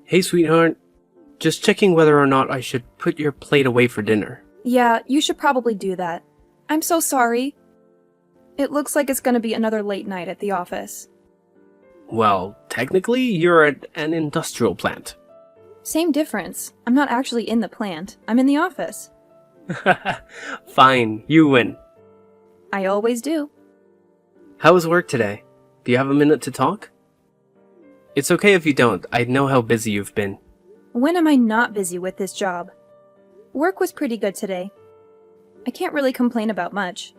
Hey, sweetheart. Just checking whether or not I should put your plate away for dinner. Yeah, you should probably do that. I'm so sorry. It looks like it's gonna be another late night at the office. Well, technically, you're at an industrial plant. Same difference. I'm not actually in the plant. I'm in the office. Fine, you win. I always do. How was work today? Do you have a minute to talk? It's okay if you don't. I know how busy you've been. When am I not busy with this job? Work was pretty good today. I can't really complain about much.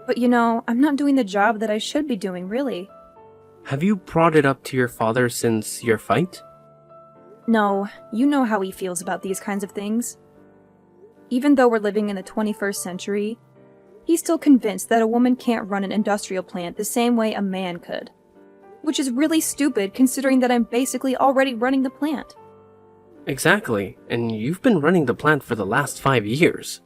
But I'm not doing the job that I should be doing, really. Have you brought it up to your father since your fight? No, you know how he feels about these kinds of things. Even though we're living in the 21st century, he's still convinced that a woman can't run an industrial plant the same way a man could. Which is really stupid considering that I'm basically already running the plant. Exactly, and you've been running the plant for the last 5 years.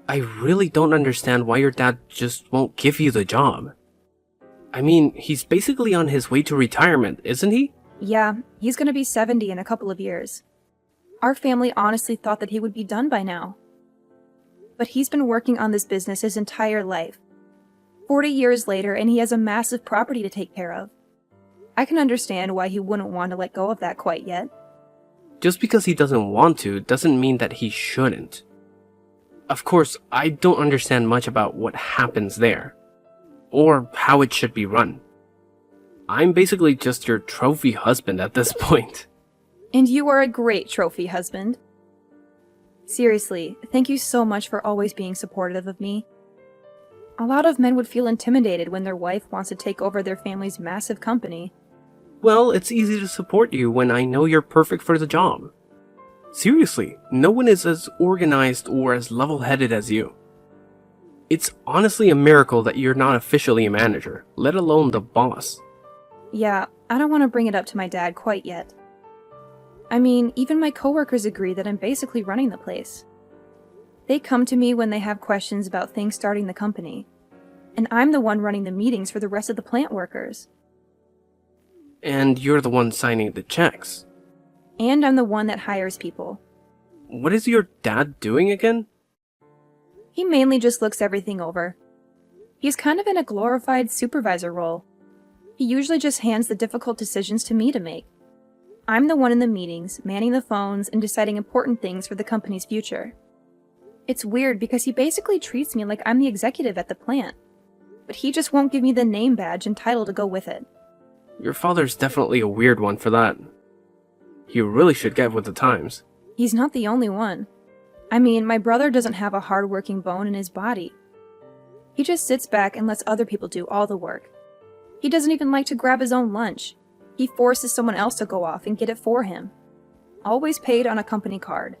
I really don't understand why your dad just won't give you the job. I mean, he's basically on his way to retirement, isn't he? Yeah, he's gonna be 70 in a couple of years. Our family honestly thought that he would be done by now. But he's been working on this business his entire life. 40 years later, and he has a massive property to take care of. I can understand why he wouldn't want to let go of that quite yet. Just because he doesn't want to doesn't mean that he shouldn't. Of course, I don't understand much about what happens there, or how it should be run. I'm basically just your trophy husband at this point. And you are a great trophy husband. Seriously, thank you so much for always being supportive of me. A lot of men would feel intimidated when their wife wants to take over their family's massive company. Well, it's easy to support you when I know you're perfect for the job. Seriously, no one is as organized or as level-headed as you. It's honestly a miracle that you're not officially a manager, let alone the boss. Yeah, I don't want to bring it up to my dad quite yet. I mean, even my coworkers agree that I'm basically running the place. They come to me when they have questions about things starting the company. And I'm the one running the meetings for the rest of the plant workers. And you're the one signing the checks. And I'm the one that hires people. What is your dad doing again? He mainly just looks everything over. He's kind of in a glorified supervisor role. He usually just hands the difficult decisions to me to make. I'm the one in the meetings, manning the phones, and deciding important things for the company's future. It's weird because he basically treats me like I'm the executive at the plant. But he just won't give me the name badge and title to go with it. Your father's definitely a weird one for that. He really should get with the times. He's not the only one. I mean, my brother doesn't have a hard-working bone in his body. He just sits back and lets other people do all the work. He doesn't even like to grab his own lunch. He forces someone else to go off and get it for him. Always paid on a company card.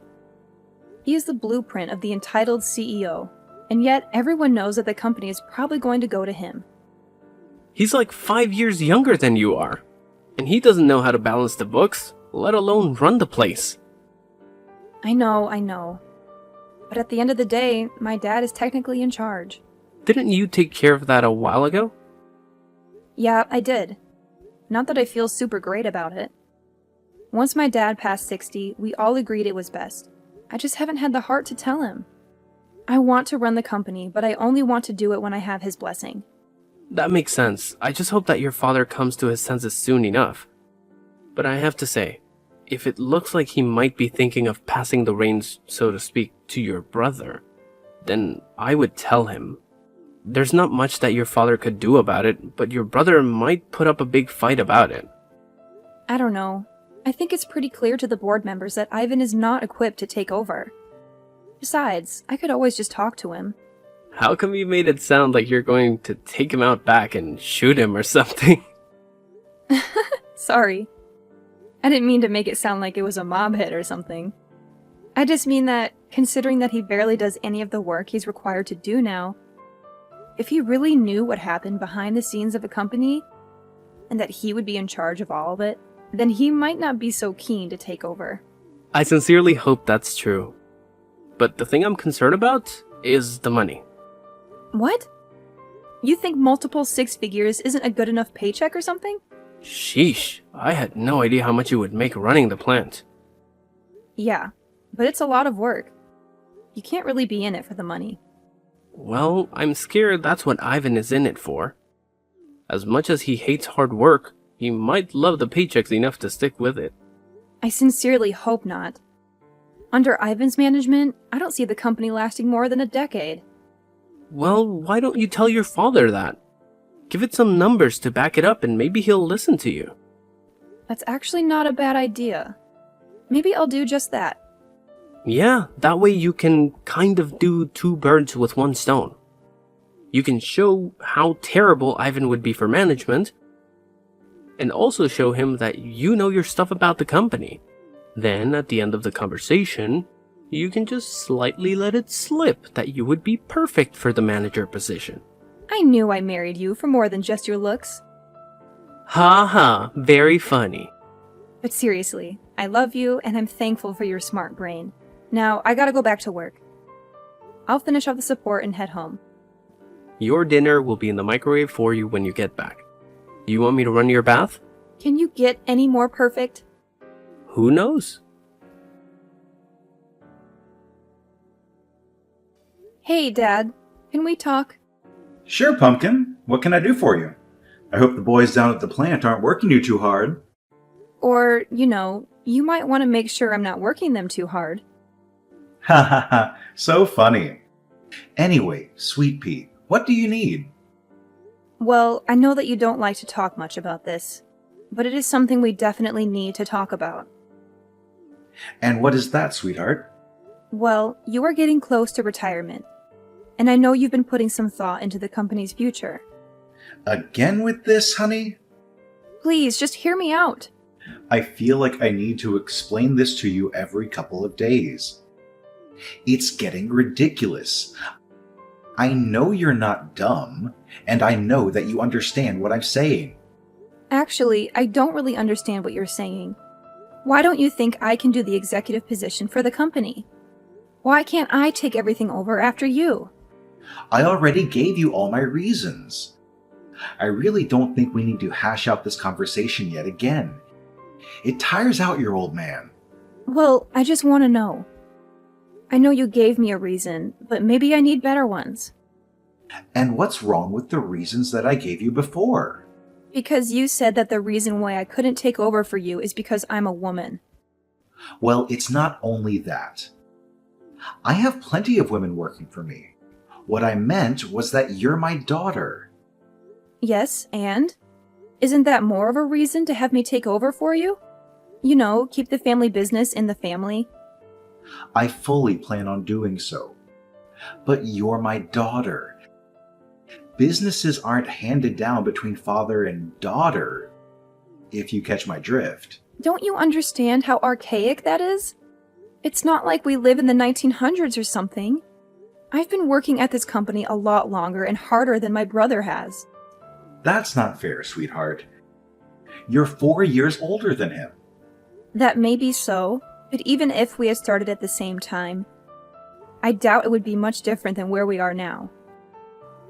He is the blueprint of the entitled CEO, and yet everyone knows that the company is probably going to go to him. He's like 5 years younger than you are, and he doesn't know how to balance the books, let alone run the place. I know. But at the end of the day, my dad is technically in charge. Didn't you take care of that a while ago? Yeah, I did. Not that I feel super great about it. Once my dad passed 60, we all agreed it was best. I just haven't had the heart to tell him. I want to run the company, but I only want to do it when I have his blessing. That makes sense. I just hope that your father comes to his senses soon enough. But I have to say, if it looks like he might be thinking of passing the reins, so to speak, to your brother, then I would tell him. There's not much that your father could do about it, but your brother might put up a big fight about it. I don't know. I think it's pretty clear to the board members that Ivan is not equipped to take over. Besides, I could always just talk to him. How come you made it sound like you're going to take him out back and shoot him or something? Sorry. I didn't mean to make it sound like it was a mob hit or something. I just mean that, considering that he barely does any of the work he's required to do now, if he really knew what happened behind the scenes of a company, and that he would be in charge of all of it, then he might not be so keen to take over. I sincerely hope that's true. But the thing I'm concerned about is the money. What? You think multiple six figures isn't a good enough paycheck or something? Sheesh, I had no idea how much you would make running the plant. Yeah, but it's a lot of work. You can't really be in it for the money. Well, I'm scared that's what Ivan is in it for. As much as he hates hard work, he might love the paychecks enough to stick with it. I sincerely hope not. Under Ivan's management, I don't see the company lasting more than a decade. Well, why don't you tell your father that? Give it some numbers to back it up and maybe he'll listen to you. That's actually not a bad idea. Maybe I'll do just that. Yeah, that way you can kind of do two birds with one stone. You can show how terrible Ivan would be for management, and also show him that you know your stuff about the company. Then, at the end of the conversation, you can just slightly let it slip that you would be perfect for the manager position. I knew I married you for more than just your looks. Ha ha, very funny. But seriously, I love you and I'm thankful for your smart brain. Now, I gotta go back to work. I'll finish off the support and head home. Your dinner will be in the microwave for you when you get back. You want me to run your bath? Can you get any more perfect? Who knows? Hey, Dad. Can we talk? Sure, Pumpkin. What can I do for you? I hope the boys down at the plant aren't working you too hard. Or, you might want to make sure I'm not working them too hard. Ha ha ha, so funny. Anyway, Sweet Pea, what do you need? Well, I know that you don't like to talk much about this, but it is something we definitely need to talk about. And what is that, sweetheart? Well, you are getting close to retirement, and I know you've been putting some thought into the company's future. Again with this, honey? Please, just hear me out. I feel like I need to explain this to you every couple of days. It's getting ridiculous. I know you're not dumb, and I know that you understand what I'm saying. Actually, I don't really understand what you're saying. Why don't you think I can do the executive position for the company? Why can't I take everything over after you? I already gave you all my reasons. I really don't think we need to hash out this conversation yet again. It tires out your old man. Well, I just want to know. I know you gave me a reason, but maybe I need better ones. And what's wrong with the reasons that I gave you before? Because you said that the reason why I couldn't take over for you is because I'm a woman. Well, it's not only that. I have plenty of women working for me. What I meant was that you're my daughter. Yes, and? Isn't that more of a reason to have me take over for you? Keep the family business in the family. I fully plan on doing so. But you're my daughter. Businesses aren't handed down between father and daughter, if you catch my drift. Don't you understand how archaic that is? It's not like we live in the 1900s or something. I've been working at this company a lot longer and harder than my brother has. That's not fair, sweetheart. You're 4 years older than him. That may be so, but even if we had started at the same time, I doubt it would be much different than where we are now.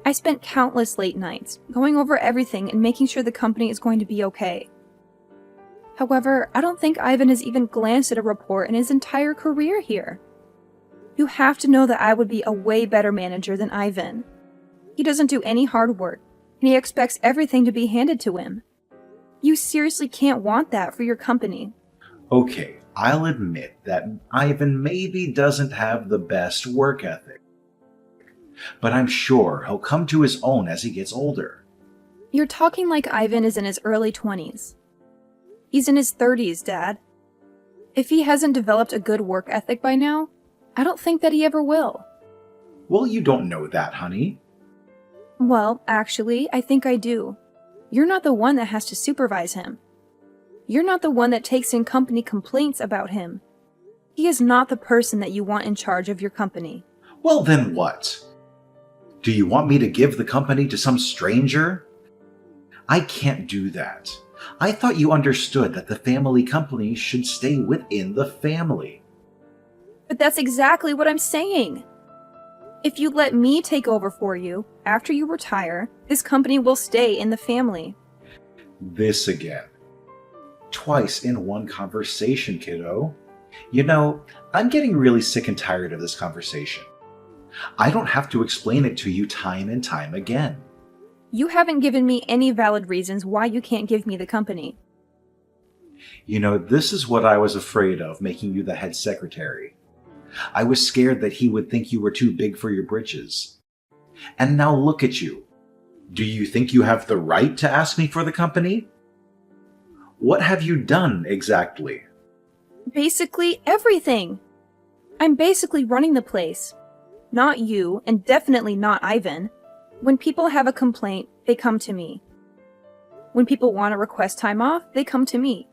I spent countless late nights going over everything and making sure the company is going to be okay. However, I don't think Ivan has even glanced at a report in his entire career here. You have to know that I would be a way better manager than Ivan. He doesn't do any hard work, and he expects everything to be handed to him. You seriously can't want that for your company. Okay, I'll admit that Ivan maybe doesn't have the best work ethic. But I'm sure he'll come to his own as he gets older. You're talking like Ivan is in his early 20s. He's in his 30s, Dad. If he hasn't developed a good work ethic by now, I don't think that he ever will. Well, you don't know that, honey. Well, actually, I think I do. You're not the one that has to supervise him. You're not the one that takes in company complaints about him. He is not the person that you want in charge of your company. Well, then what? Do you want me to give the company to some stranger? I can't do that. I thought you understood that the family company should stay within the family. But that's exactly what I'm saying. If you let me take over for you, after you retire, this company will stay in the family. This again. Twice in one conversation, kiddo. You know, I'm getting really sick and tired of this conversation. I don't have to explain it to you time and time again. You haven't given me any valid reasons why you can't give me the company. You know, this is what I was afraid of making you the head secretary. I was scared that he would think you were too big for your britches. And now look at you. Do you think you have the right to ask me for the company? What have you done exactly? Basically everything. I'm basically running the place. Not you, and definitely not Ivan. When people have a complaint, they come to me. When people want to request time off, they come to me.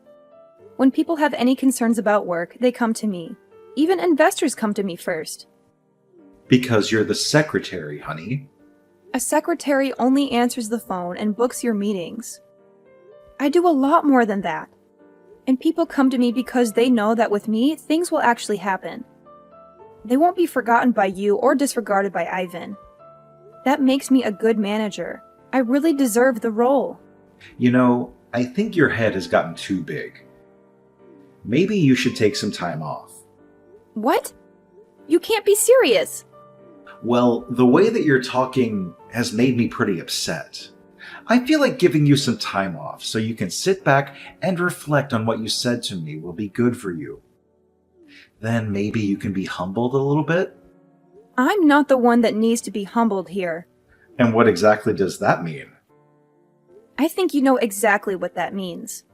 When people have any concerns about work, they come to me. Even investors come to me first. Because you're the secretary, honey. A secretary only answers the phone and books your meetings. I do a lot more than that. And people come to me because they know that with me, things will actually happen. They won't be forgotten by you or disregarded by Ivan. That makes me a good manager. I really deserve the role. You know, I think your head has gotten too big. Maybe you should take some time off. What? You can't be serious. Well, the way that you're talking has made me pretty upset. I feel like giving you some time off so you can sit back and reflect on what you said to me will be good for you. Then maybe you can be humbled a little bit? I'm not the one that needs to be humbled here. And what exactly does that mean? I think you know exactly what that means.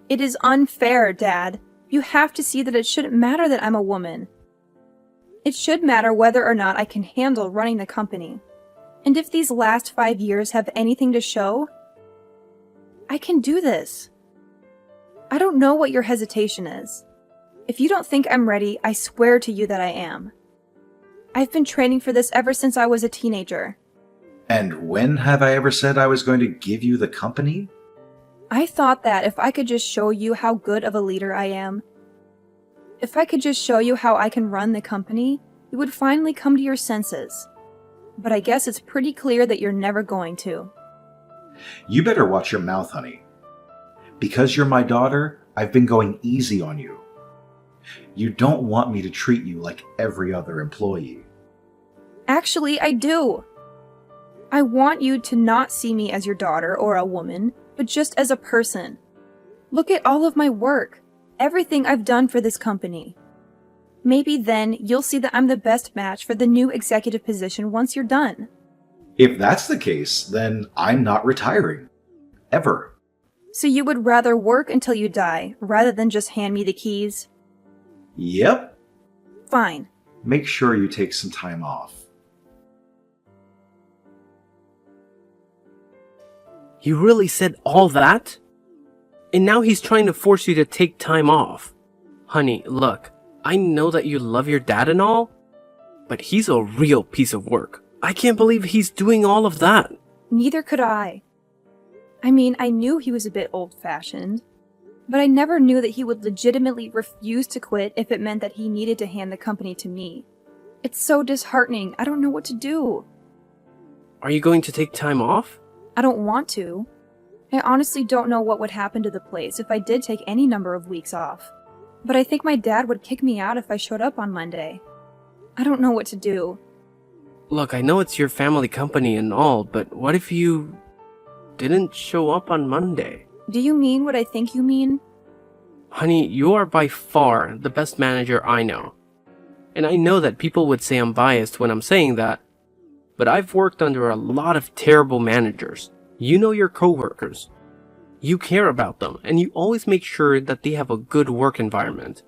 It is unfair, Dad. You have to see that it shouldn't matter that I'm a woman. It should matter whether or not I can handle running the company. And if these last 5 years have anything to show, I can do this. I don't know what your hesitation is. If you don't think I'm ready, I swear to you that I am. I've been training for this ever since I was a teenager. And when have I ever said I was going to give you the company? I thought that if I could just show you how good of a leader I am, if I could just show you how I can run the company, you would finally come to your senses. But I guess it's pretty clear that you're never going to. You better watch your mouth, honey. Because you're my daughter, I've been going easy on you. You don't want me to treat you like every other employee. Actually, I do. I want you to not see me as your daughter or a woman, but just as a person. Look at all of my work, everything I've done for this company. Maybe then you'll see that I'm the best match for the new executive position once you're done. If that's the case, then I'm not retiring. Ever. So you would rather work until you die, rather than just hand me the keys? Yep. Fine. Make sure you take some time off. He really said all that? And now he's trying to force you to take time off. Honey, look, I know that you love your dad and all, but he's a real piece of work. I can't believe he's doing all of that. Neither could I. I mean, I knew he was a bit old-fashioned, but I never knew that he would legitimately refuse to quit if it meant that he needed to hand the company to me. It's so disheartening. I don't know what to do. Are you going to take time off? I don't want to. I honestly don't know what would happen to the place if I did take any number of weeks off. But I think my dad would kick me out if I showed up on Monday. I don't know what to do. Look, I know it's your family company and all, but what if you didn't show up on Monday? Do you mean what I think you mean? Honey, you are by far the best manager I know. And I know that people would say I'm biased when I'm saying that, but I've worked under a lot of terrible managers. You know your coworkers. You care about them, and you always make sure that they have a good work environment.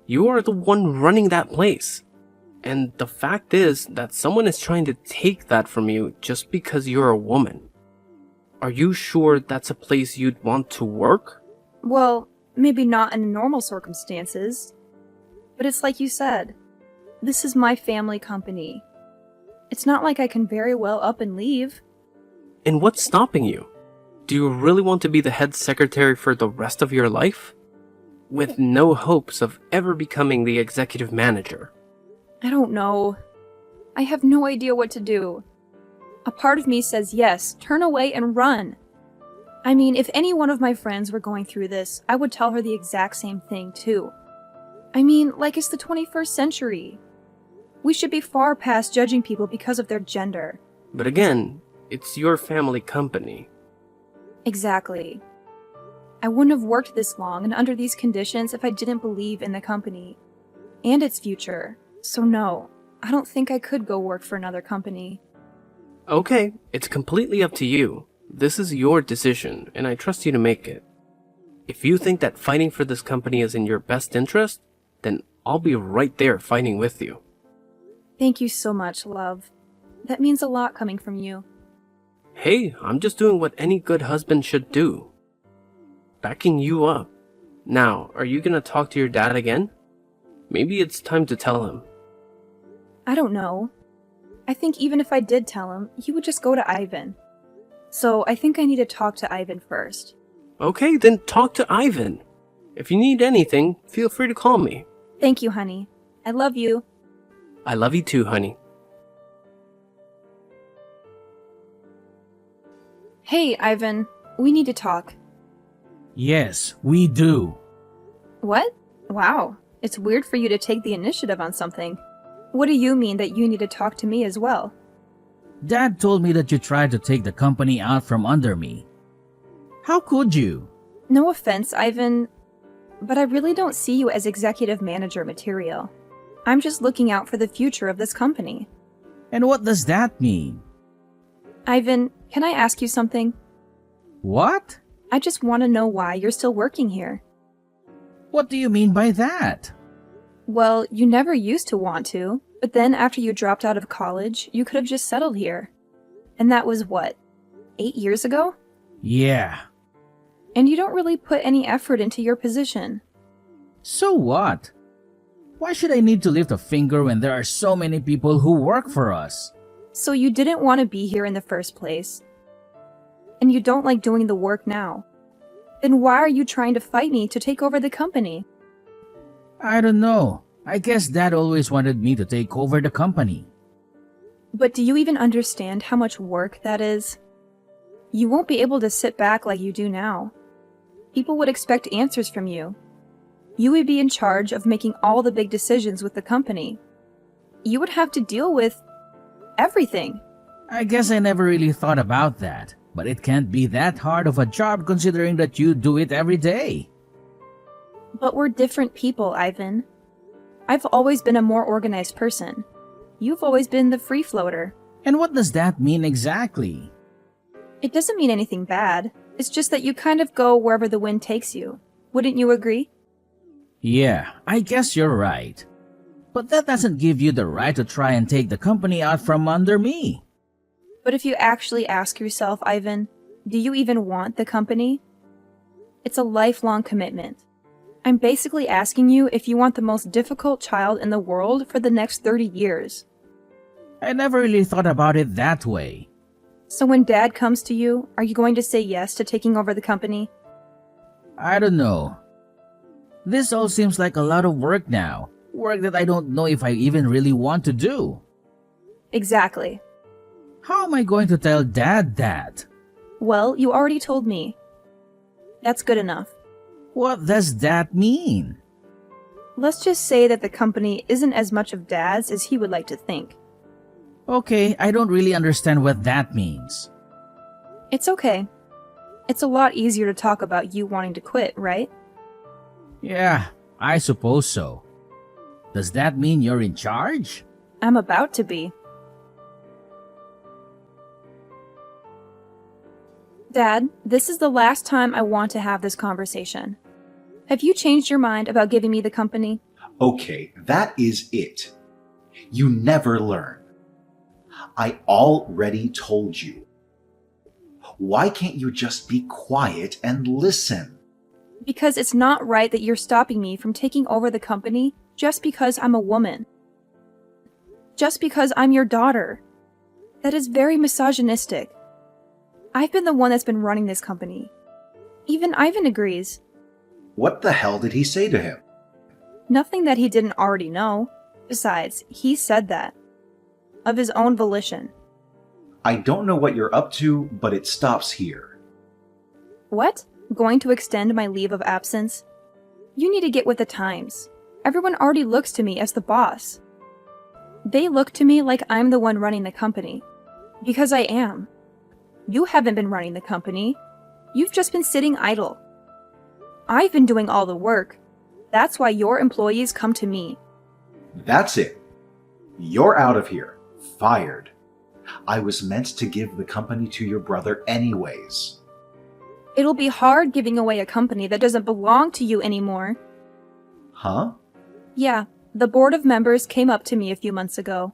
You are the one running that place. And the fact is that someone is trying to take that from you just because you're a woman. Are you sure that's a place you'd want to work? Well, maybe not in normal circumstances. But it's like you said. This is my family company. It's not like I can very well up and leave. And what's stopping you? Do you really want to be the head secretary for the rest of your life? With no hopes of ever becoming the executive manager? I don't know. I have no idea what to do. A part of me says yes, turn away and run. I mean, if any one of my friends were going through this, I would tell her the exact same thing, too. I mean, like it's the 21st century. We should be far past judging people because of their gender. But again, it's your family company. Exactly. I wouldn't have worked this long and under these conditions if I didn't believe in the company and its future. So no, I don't think I could go work for another company. Okay, it's completely up to you. This is your decision, and I trust you to make it. If you think that fighting for this company is in your best interest, then I'll be right there fighting with you. Thank you so much, love. That means a lot coming from you. Hey, I'm just doing what any good husband should do. Backing you up. Now, are you gonna talk to your dad again? Maybe it's time to tell him. I don't know. I think even if I did tell him, he would just go to Ivan. So I think I need to talk to Ivan first. Okay, then talk to Ivan. If you need anything, feel free to call me. Thank you, honey. I love you. I love you too, honey. Hey, Ivan. We need to talk. Yes, we do. What? Wow. It's weird for you to take the initiative on something. What do you mean that you need to talk to me as well? Dad told me that you tried to take the company out from under me. How could you? No offense, Ivan, but I really don't see you as executive manager material. I'm just looking out for the future of this company. And what does that mean? Ivan, can I ask you something? What? I just want to know why you're still working here. What do you mean by that? Well, you never used to want to, but then after you dropped out of college, you could have just settled here. And that was what, 8 years ago? Yeah. And you don't really put any effort into your position. So what? Why should I need to lift a finger when there are so many people who work for us? So you didn't want to be here in the first place. And you don't like doing the work now. Then why are you trying to fight me to take over the company? I don't know. I guess Dad always wanted me to take over the company. But do you even understand how much work that is? You won't be able to sit back like you do now. People would expect answers from you. You would be in charge of making all the big decisions with the company. You would have to deal with everything. I guess I never really thought about that, but it can't be that hard of a job considering that you do it every day. But we're different people, Ivan. I've always been a more organized person. You've always been the free floater. And what does that mean exactly? It doesn't mean anything bad. It's just that you kind of go wherever the wind takes you. Wouldn't you agree? Yeah, I guess you're right. But that doesn't give you the right to try and take the company out from under me. But if you actually ask yourself, Ivan, do you even want the company? It's a lifelong commitment. I'm basically asking you if you want the most difficult child in the world for the next 30 years. I never really thought about it that way. So when Dad comes to you, are you going to say yes to taking over the company? I don't know. This all seems like a lot of work now. Work that I don't know if I even really want to do. Exactly. How am I going to tell Dad that? Well, you already told me. That's good enough. What does that mean? Let's just say that the company isn't as much of Dad's as he would like to think. Okay, I don't really understand what that means. It's okay. It's a lot easier to talk about you wanting to quit, right? Yeah, I suppose so. Does that mean you're in charge? I'm about to be. Dad, this is the last time I want to have this conversation. Have you changed your mind about giving me the company? Okay, that is it. You never learn. I already told you. Why can't you just be quiet and listen? Because it's not right that you're stopping me from taking over the company just because I'm a woman. Just because I'm your daughter. That is very misogynistic. I've been the one that's been running this company. Even Ivan agrees. What the hell did he say to him? Nothing that he didn't already know. Besides, he said that. Of his own volition. I don't know what you're up to, but it stops here. What? Going to extend my leave of absence? You need to get with the times. Everyone already looks to me as the boss. They look to me like I'm the one running the company. Because I am. You haven't been running the company. You've just been sitting idle. I've been doing all the work. That's why your employees come to me. That's it. You're out of here. Fired. I was meant to give the company to your brother anyways. It'll be hard giving away a company that doesn't belong to you anymore. Huh? Yeah, the board of members came up to me a few months ago.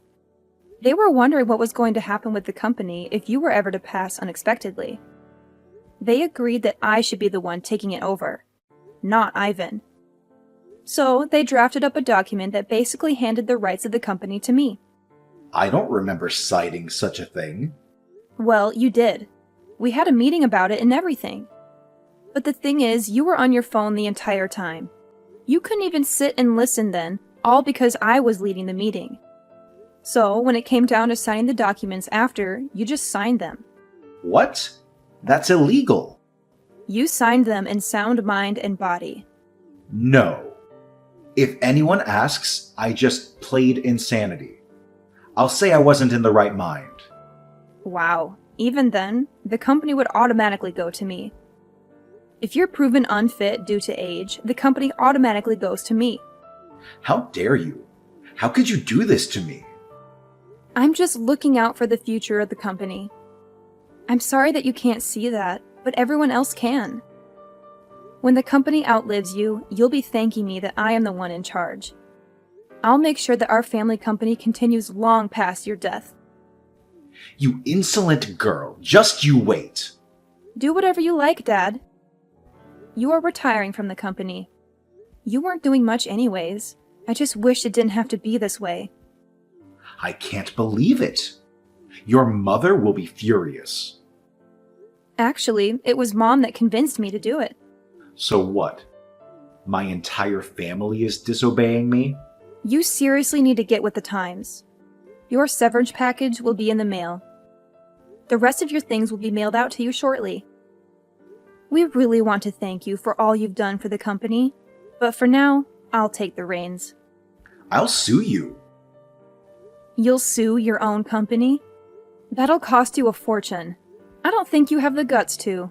They were wondering what was going to happen with the company if you were ever to pass unexpectedly. They agreed that I should be the one taking it over, not Ivan. So they drafted up a document that basically handed the rights of the company to me. I don't remember citing such a thing. Well, you did. We had a meeting about it and everything. But the thing is, you were on your phone the entire time. You couldn't even sit and listen then, all because I was leading the meeting. So, when it came down to signing the documents after, you just signed them. What? That's illegal. You signed them in sound mind and body. No. If anyone asks, I just played insanity. I'll say I wasn't in the right mind. Wow. Even then, the company would automatically go to me. If you're proven unfit due to age, the company automatically goes to me. How dare you? How could you do this to me? I'm just looking out for the future of the company. I'm sorry that you can't see that, but everyone else can. When the company outlives you, you'll be thanking me that I am the one in charge. I'll make sure that our family company continues long past your death. You insolent girl, just you wait. Do whatever you like, Dad. You are retiring from the company. You weren't doing much anyways. I just wish it didn't have to be this way. I can't believe it. Your mother will be furious. Actually, it was Mom that convinced me to do it. So what? My entire family is disobeying me? You seriously need to get with the times. Your severance package will be in the mail. The rest of your things will be mailed out to you shortly. We really want to thank you for all you've done for the company, but for now, I'll take the reins. I'll sue you. You'll sue your own company? That'll cost you a fortune. I don't think you have the guts to.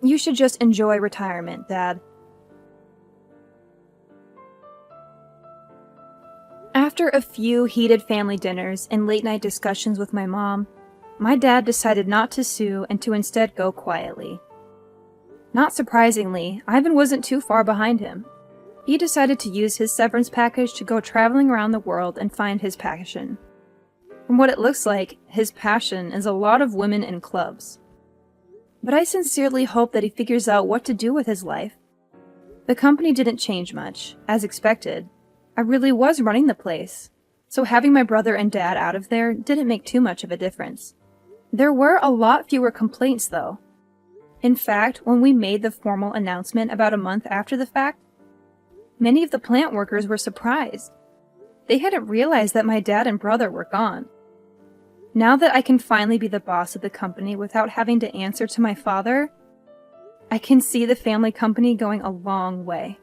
You should just enjoy retirement, Dad. After a few heated family dinners and late-night discussions with my mom, my dad decided not to sue and to instead go quietly. Not surprisingly, Ivan wasn't too far behind him. He decided to use his severance package to go traveling around the world and find his passion. From what it looks like, his passion is a lot of women and clubs. But I sincerely hope that he figures out what to do with his life. The company didn't change much, as expected. I really was running the place, so having my brother and dad out of there didn't make too much of a difference. There were a lot fewer complaints, though. In fact, when we made the formal announcement about a month after the fact, many of the plant workers were surprised. They hadn't realized that my dad and brother were gone. Now that I can finally be the boss of the company without having to answer to my father, I can see the family company going a long way.